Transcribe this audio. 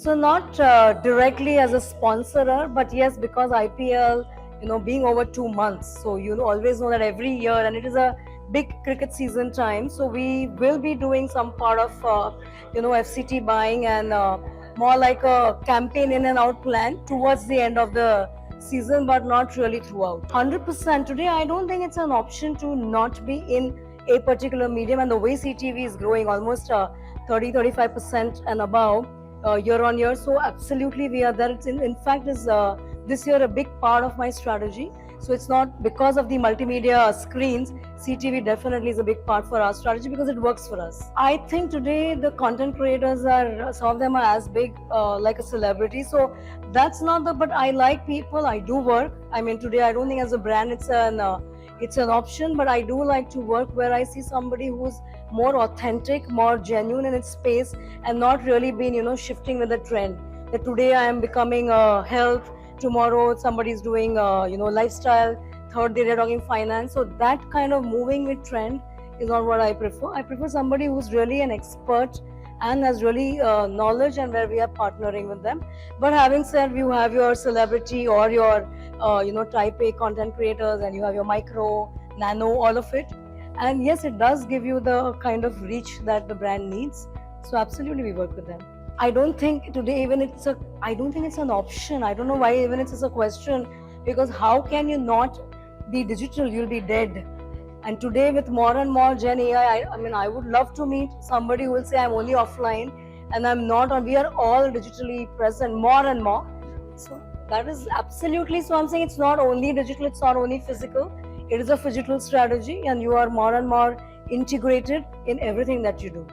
So not directly as a sponsorer, but yes, because IPL, being over 2 months, so you always know that every year, and it is a big cricket season time. So we will be doing some part of FCT buying and more like a campaign in and out plan towards the end of the season, but not really throughout. 100% today, I don't think it's an option to not be in a particular medium, and the way CTV is growing almost 30-35% and above year on year. So absolutely we are there. It's in fact is this year a big part of my strategy. So it's not because of the multimedia screens. CTV definitely is a big part for our strategy because it works for us. I think today the content creators are, some of them are as big like a celebrity. So that's not the, but I like people. I do work. I mean, today I don't think as a brand it's an option, but I do like to work where I see somebody who's more authentic, more genuine in its space, and not really been shifting with the trend. That today I am becoming health, tomorrow somebody's doing lifestyle, third day they're talking finance. So that kind of moving with trend is not what I prefer. I prefer somebody who's really an expert and has really knowledge, and where we are partnering with them. But having said, you have your celebrity or your type A content creators, and you have your micro, nano, all of it. And yes, it does give you the kind of reach that the brand needs. So absolutely we work with them. I don't think today I don't think it's an option. I don't know why even it's a question, because how can you not be digital? You'll be dead. And today with more and more Gen AI, I mean, I would love to meet somebody who will say I'm only offline and I'm not on. We are all digitally present more and more. So that is absolutely, so I'm saying it's not only digital, it's not only physical. It is a phygital strategy, and you are more and more integrated in everything that you do.